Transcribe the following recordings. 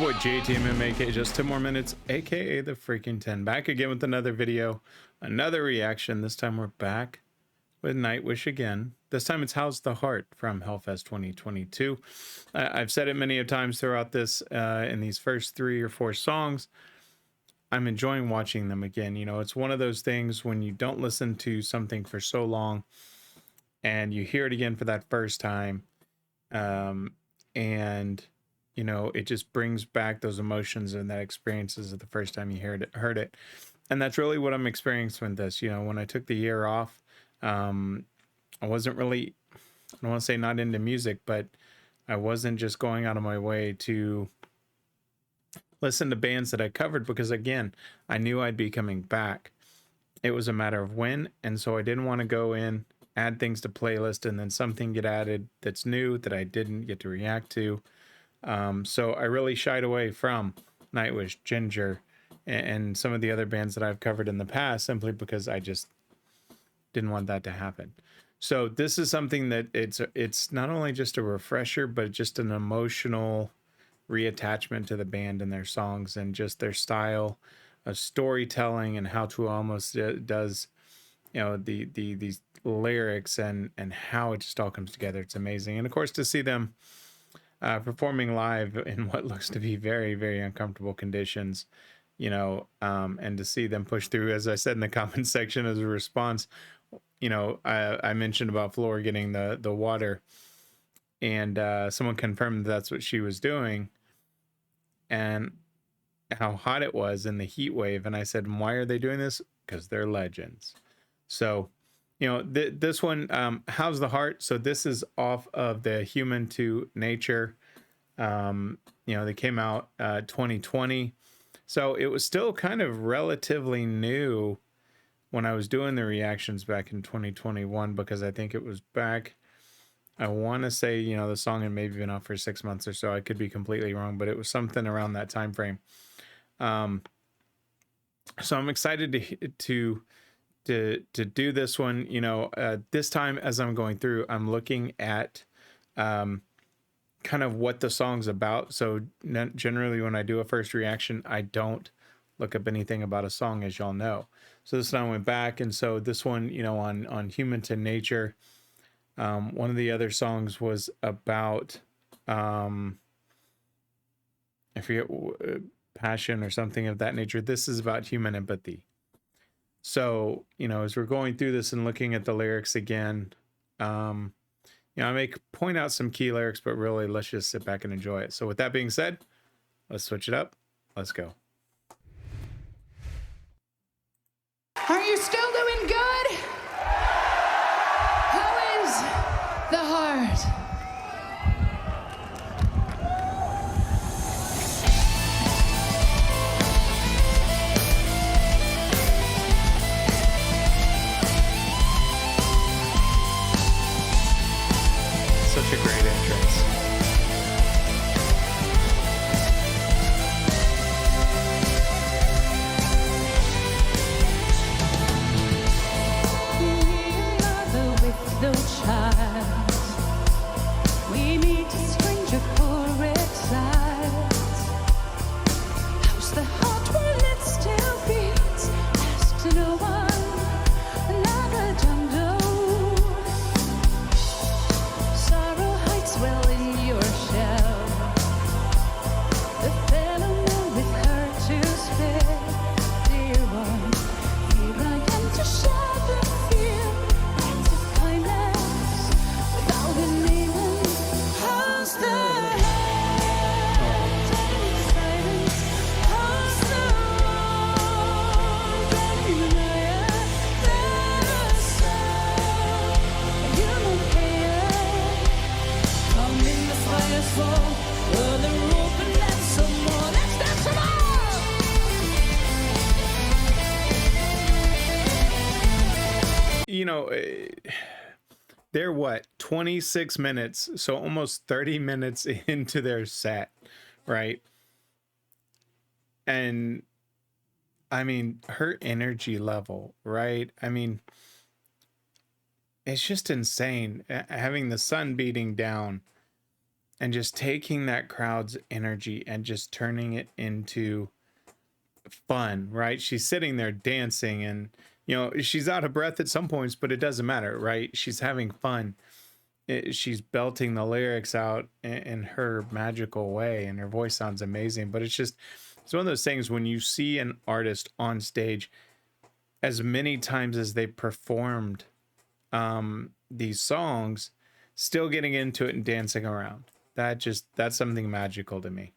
boy JTMM, aka Just 10 More Minutes, aka the Freakin 10, back again with another video, another reaction. This time we're back with Nightwish again. This time it's How's the Heart from Hellfest 2022. I've said it many a times throughout this, in these first 3 or 4 songs. I'm enjoying watching them again. You know, it's one of those things when you don't listen to something for so long and you hear it again for that first time, and you know, it just brings back those emotions and that experiences of the first time you heard it. And that's really what I'm experiencing with this. You know, when I took the year off, I wasn't really, I don't want to say not into music, but I wasn't just going out of my way to listen to bands that I covered because, again, I knew I'd be coming back. It was a matter of when, and so I didn't want to go in, add things to playlist, and then something get added that's new that I didn't get to react to. So I really shied away from Nightwish, Ginger, and some of the other bands that I've covered in the past simply because I just didn't want that to happen. So this is something that it's not only just a refresher, but just an emotional reattachment to the band and their songs and just their style of storytelling and how to almost does, you know, these lyrics and how it just all comes together. It's amazing. And of course, to see them performing live in what looks to be very, very uncomfortable conditions, you know, and to see them push through, as I said in the comment section as a response, you know, I mentioned about Floor getting the water, and someone confirmed that's what she was doing and how hot it was in the heat wave. And I said, why are they doing this? Because they're legends. So, you know, this one, How's the Heart? So this is off of the Human to Nature. You know, they came out 2020. So it was still kind of relatively new when I was doing the reactions back in 2021, because I think it was back, I want to say, you know, the song had maybe been out for 6 months or so. I could be completely wrong, but it was something around that time frame. So I'm excited to do this one. You know, this time as I'm going through, I'm looking at kind of what the song's about. So generally when I do a first reaction, I don't look up anything about a song, as y'all know. So this time I went back, and so this one, you know, on Human to Nature, one of the other songs was about I forget, passion or something of that nature. This is about human empathy. So, you know, as we're going through this and looking at the lyrics again, you know, I may point out some key lyrics, but really let's just sit back and enjoy it. So with that being said, let's switch it up. Let's go. Are you still doing good? How is the heart? Such a great entrance. No child, we meet a stranger for exile. How's the heart while it still beats? Ask to no one, never done no. Sorrow hides well in your shell. The fellow man with her to spare, dear one. Here I am to share the fear. You know, they're what, 26 minutes, so almost 30 minutes into their set, right? And I mean, her energy level, right? I mean, it's just insane. Having the sun beating down and just taking that crowd's energy and just turning it into fun, right? She's sitting there dancing, and she's out of breath at some points, but it doesn't matter, right? She's having fun. She's belting the lyrics out in her magical way, and her voice sounds amazing. But it's one of those things when you see an artist on stage as many times as they performed these songs, still getting into it and dancing around. That's something magical to me.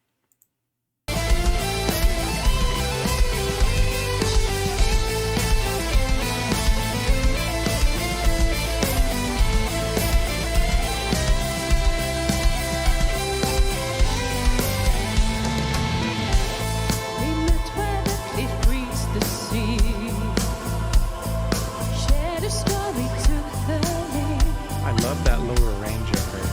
That lower range of hers.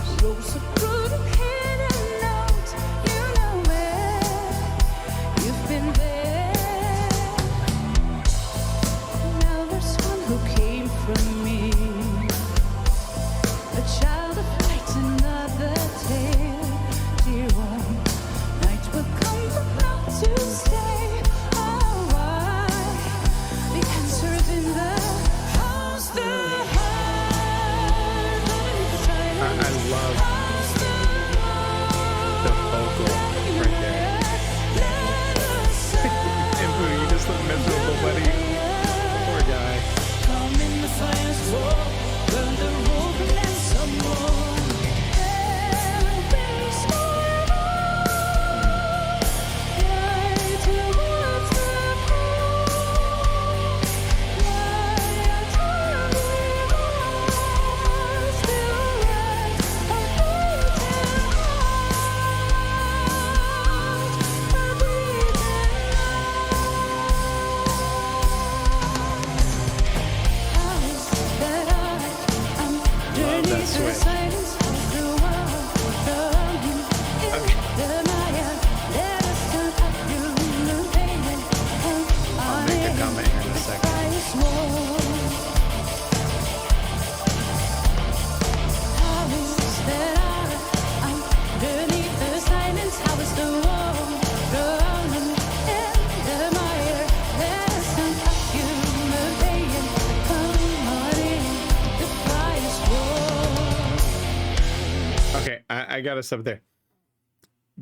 I gotta stop there,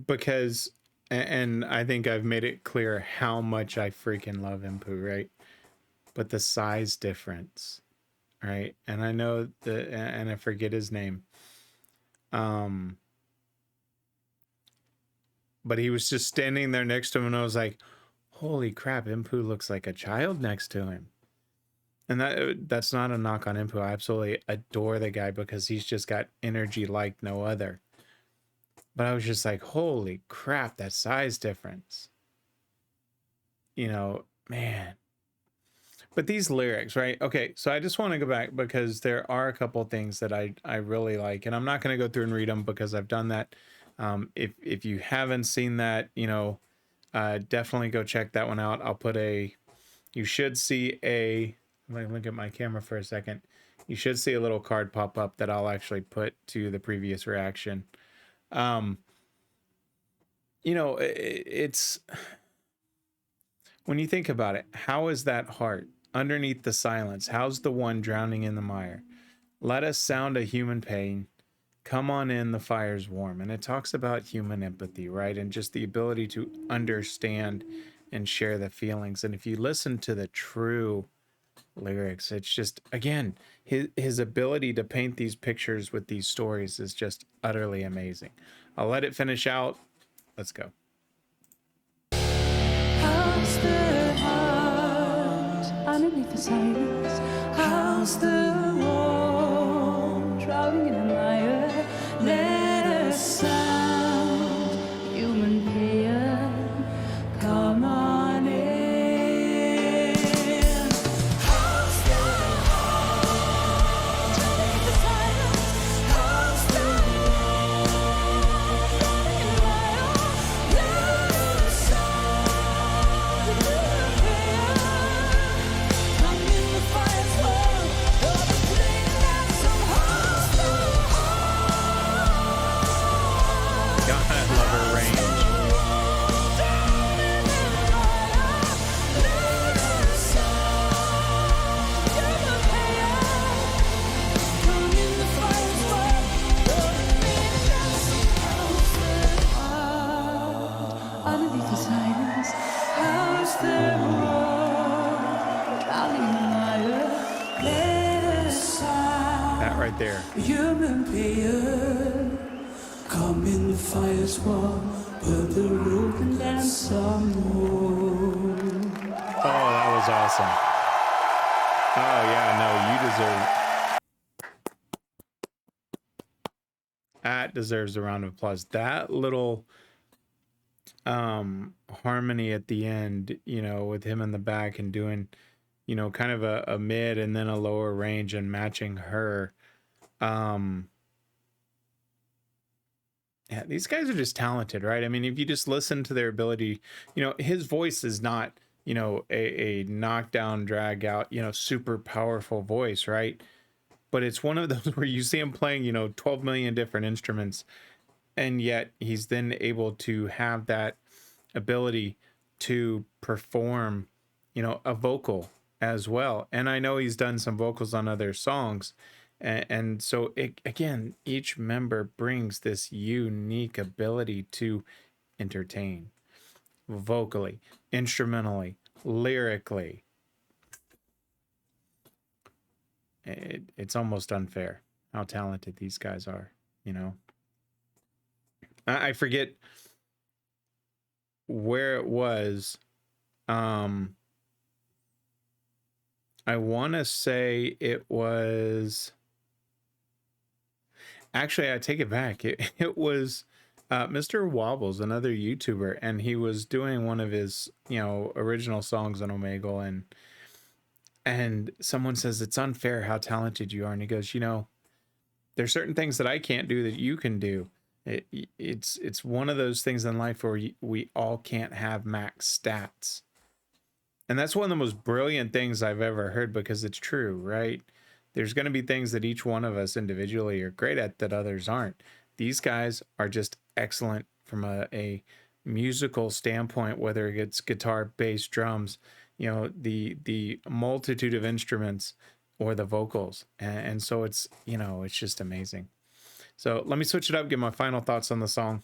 because, and I think I've made it clear how much I freaking love Impu, right? But the size difference, right? And I know and I forget his name. But he was just standing there next to him, and I was like, holy crap, Impu looks like a child next to him. And that's not a knock on Impu. I absolutely adore the guy because he's just got energy like no other. But I was just like, holy crap, that size difference. Man. But these lyrics, right? Okay, so I just want to go back because there are a couple things that I really like. And I'm not going to go through and read them because I've done that. If you haven't seen that, definitely go check that one out. You should see let me look at my camera for a second. You should see a little card pop up that I'll actually put to the previous reaction. It's when you think about it, how is that heart underneath the silence? How's the one drowning in the mire? Let us sound a human pain. Come on in, the fire's warm. And it talks about human empathy, right? And just the ability to understand and share the feelings. And if you listen to the true lyrics, it's just, again, his ability to paint these pictures with these stories is just utterly amazing. I'll let it finish out. Let's go. How's the heart underneath the silence? How's the warm drowning in the mire? Let us sound human pain. Come on in. How's the heart underneath the silence? How's the warm drowning in the mire? Let us sound human pain. Come in the fire's warm. there. Human being, come in the fire's wall, put the rope and dance some more. Oh, that was awesome. Oh yeah, no, you deserve. That deserves a round of applause. That little harmony at the end, you know, with him in the back and doing, you know, kind of a mid and then a lower range and matching her. Yeah, these guys are just talented, right? I mean, if you just listen to their ability, you know, his voice is not, you know, a knockdown, drag out, you know, super powerful voice, right? But it's one of those where you see him playing, you know, 12 million different instruments, and yet he's then able to have that ability to perform, you know, a vocal as well. And I know he's done some vocals on other songs. And so, again, each member brings this unique ability to entertain vocally, instrumentally, lyrically. It's almost unfair how talented these guys are, you know. I forget where it was. I want to say it was, actually, I take it back. It was Mr. Wobbles, another YouTuber, and he was doing one of his, you know, original songs on Omegle, and someone says it's unfair how talented you are, and he goes, you know, there's certain things that I can't do that you can do. It's one of those things in life where we all can't have max stats. And that's one of the most brilliant things I've ever heard, because it's true, right? There's going to be things that each one of us individually are great at that others aren't. These guys are just excellent from a musical standpoint, whether it's guitar, bass, drums, you know, the multitude of instruments or the vocals. And so it's, you know, it's just amazing. So let me switch it up, give my final thoughts on the song.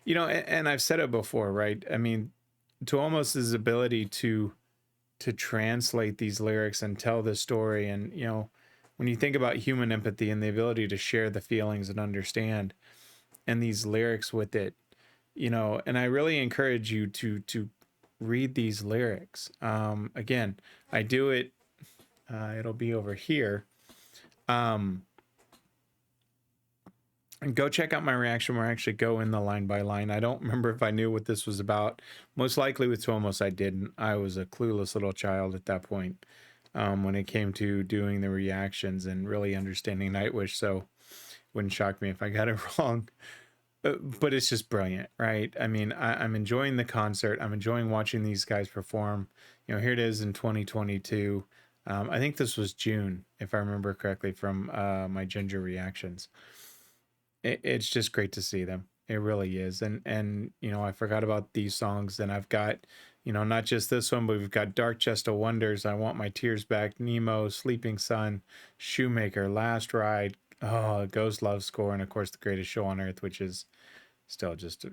You know, and I've said it before, right? I mean, to almost his ability to translate these lyrics and tell the story, and, you know, when you think about human empathy and the ability to share the feelings and understand, and these lyrics with it, you know, and I really encourage you to read these lyrics. Again, I do it, it'll be over here. And go check out my reaction where I actually go in the line by line. I don't remember if I knew what this was about. Most likely with Tomos, I didn't. I was a clueless little child at that point, when it came to doing the reactions and really understanding Nightwish. So it wouldn't shock me if I got it wrong. But it's just brilliant, right? I mean, I'm enjoying the concert. I'm enjoying watching these guys perform. You know, here it is in 2022. I think this was June, if I remember correctly, from my Ginger reactions. It's just great to see them. It really is. And you know, I forgot about these songs, and I've got, you know, not just this one, but we've got Dark Chest of Wonders, I Want My Tears Back, Nemo, Sleeping Sun, Shoemaker, Last Ride, Ghost Love Score, and of course The Greatest Show on Earth, which is still just,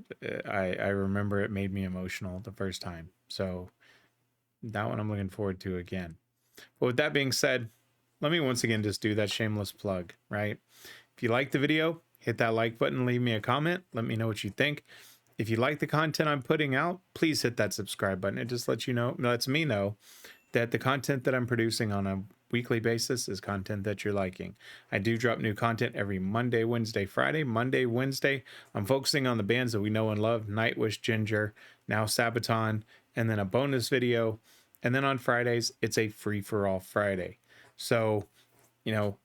I remember it made me emotional the first time. So that one I'm looking forward to again. But with that being said, let me once again just do that shameless plug, right? If you like the video, hit that like button, leave me a comment, let me know what you think. If you like the content I'm putting out, please hit that subscribe button. It just lets me know that the content that I'm producing on a weekly basis is content that you're liking. I do drop new content every Monday, Wednesday, Friday. Monday, Wednesday, I'm focusing on the bands that we know and love: Nightwish, Ginger, now Sabaton, and then a bonus video. And then on Fridays, it's a free-for-all Friday. So, you know,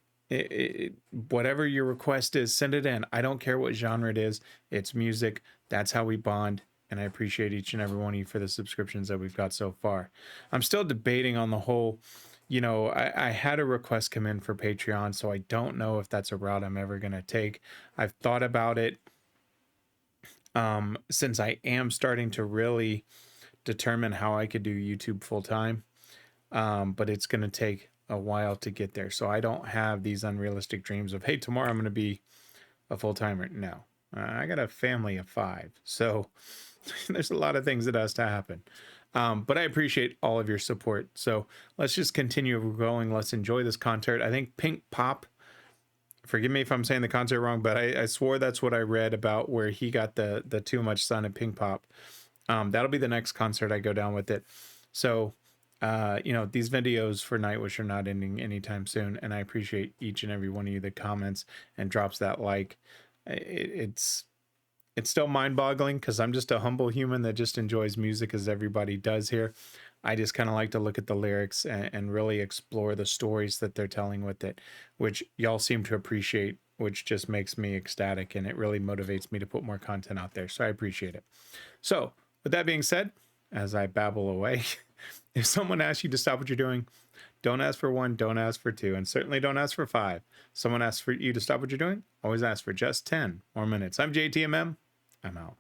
whatever your request is, send it in. I don't care what genre it is. It's music. That's how we bond. And I appreciate each and every one of you for the subscriptions that we've got so far. I'm still debating on the whole, you know, I had a request come in for Patreon, so I don't know if that's a route I'm ever going to take. I've thought about it, since I am starting to really determine how I could do YouTube full time. But it's going to take a while to get there. So I don't have these unrealistic dreams of, hey, tomorrow I'm going to be a full timer. No, I got a family of 5. So There's a lot of things that has to happen. But I appreciate all of your support. So let's just continue going. Let's enjoy this concert. I think Pink Pop, forgive me if I'm saying the concert wrong, but I swore that's what I read about where he got the Too Much Sun at Pink Pop. That'll be the next concert I go down with it. So, you know, these videos for Nightwish are not ending anytime soon. And I appreciate each and every one of you that comments and drops that like. It's still mind-boggling because I'm just a humble human that just enjoys music as everybody does here. I just kind of like to look at the lyrics and really explore the stories that they're telling with it, which y'all seem to appreciate, which just makes me ecstatic, and it really motivates me to put more content out there. So I appreciate it. So with that being said, as I babble away, if someone asks you to stop what you're doing, don't ask for 1, don't ask for 2, and certainly don't ask for 5. Someone asks for you to stop what you're doing, always ask for just 10 more minutes. I'm JTMM. I'm out.